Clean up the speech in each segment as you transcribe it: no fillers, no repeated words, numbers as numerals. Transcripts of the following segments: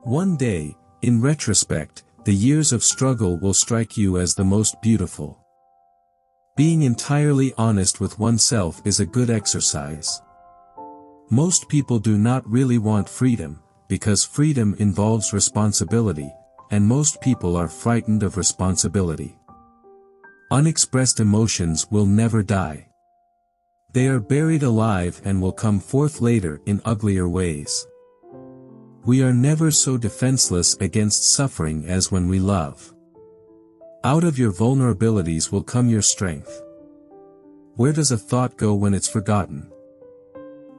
One day, in retrospect, the years of struggle will strike you as the most beautiful. Being entirely honest with oneself is a good exercise. Most people do not really want freedom, because freedom involves responsibility, and most people are frightened of responsibility. Unexpressed emotions will never die. They are buried alive and will come forth later in uglier ways. We are never so defenseless against suffering as when we love. Out of your vulnerabilities will come your strength. Where does a thought go when it's forgotten?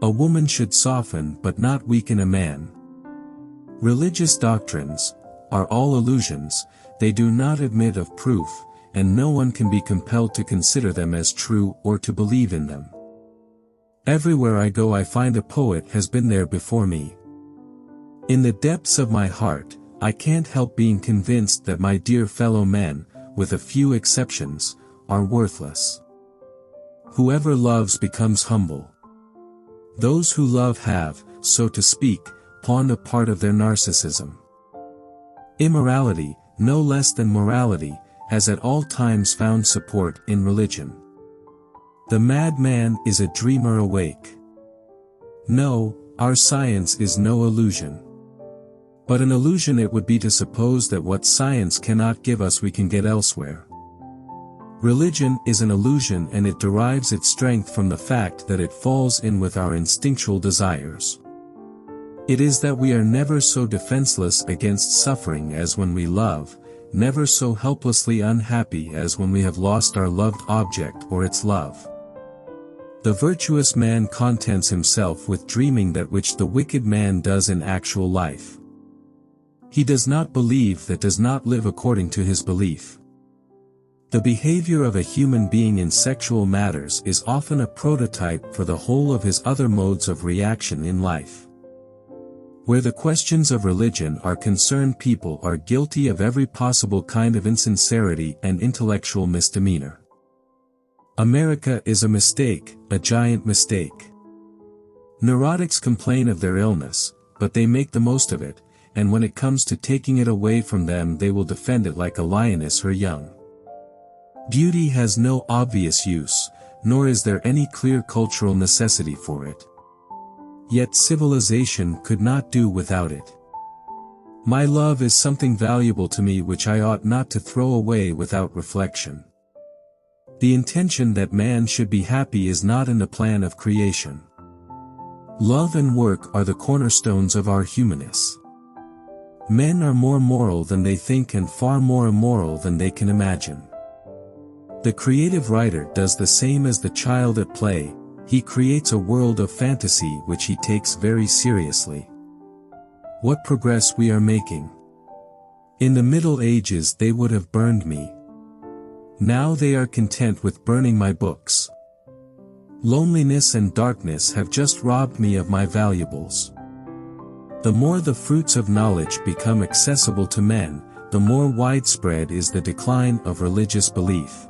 A woman should soften but not weaken a man. Religious doctrines are all illusions, they do not admit of proof, and no one can be compelled to consider them as true or to believe in them. Everywhere I go I find a poet has been there before me. In the depths of my heart, I can't help being convinced that my dear fellow men, with a few exceptions, are worthless. Whoever loves becomes humble. Those who love have, so to speak, pawned a part of their narcissism. Immorality, no less than morality, has at all times found support in religion. The madman is a dreamer awake. No, our science is no illusion. But an illusion it would be to suppose that what science cannot give us we can get elsewhere. Religion is an illusion and it derives its strength from the fact that it falls in with our instinctual desires. It is that we are never so defenseless against suffering as when we love, never so helplessly unhappy as when we have lost our loved object or its love. The virtuous man contents himself with dreaming that which the wicked man does in actual life. He does not believe that does not live according to his belief. The behavior of a human being in sexual matters is often a prototype for the whole of his other modes of reaction in life. Where the questions of religion are concerned, people are guilty of every possible kind of insincerity and intellectual misdemeanor. America is a mistake, a giant mistake. Neurotics complain of their illness, but they make the most of it, and when it comes to taking it away from them they will defend it like a lioness her young. Beauty has no obvious use, nor is there any clear cultural necessity for it. Yet civilization could not do without it. My love is something valuable to me which I ought not to throw away without reflection. The intention that man should be happy is not in the plan of creation. Love and work are the cornerstones of our humanness. Men are more moral than they think and far more immoral than they can imagine. The creative writer does the same as the child at play, he creates a world of fantasy which he takes very seriously. What progress we are making! In the Middle Ages they would have burned me. Now they are content with burning my books. Loneliness and darkness have just robbed me of my valuables. The more the fruits of knowledge become accessible to men, the more widespread is the decline of religious belief.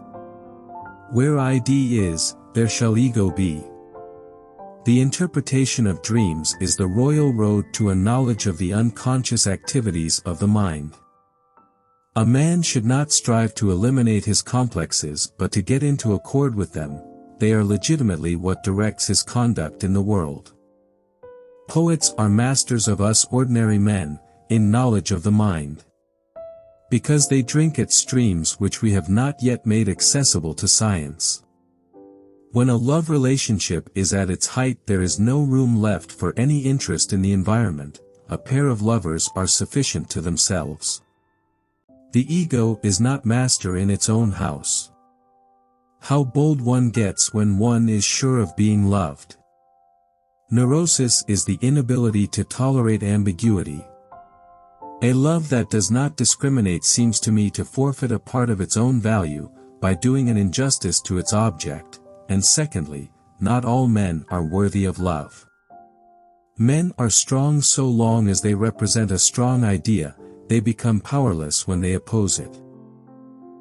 Where ID is, there shall ego be. The interpretation of dreams is the royal road to a knowledge of the unconscious activities of the mind. A man should not strive to eliminate his complexes but to get into accord with them, they are legitimately what directs his conduct in the world. Poets are masters of us ordinary men, in knowledge of the mind. Because they drink at streams which we have not yet made accessible to science. When a love relationship is at its height there is no room left for any interest in the environment, a pair of lovers are sufficient to themselves. The ego is not master in its own house. How bold one gets when one is sure of being loved. Neurosis is the inability to tolerate ambiguity. A love that does not discriminate seems to me to forfeit a part of its own value, by doing an injustice to its object, and secondly, not all men are worthy of love. Men are strong so long as they represent a strong idea, they become powerless when they oppose it.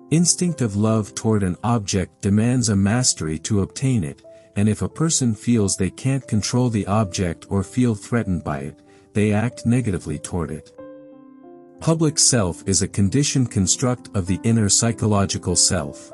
Instinct of love toward an object demands a mastery to obtain it, and if a person feels they can't control the object or feel threatened by it, they act negatively toward it. Public self is a conditioned construct of the inner psychological self.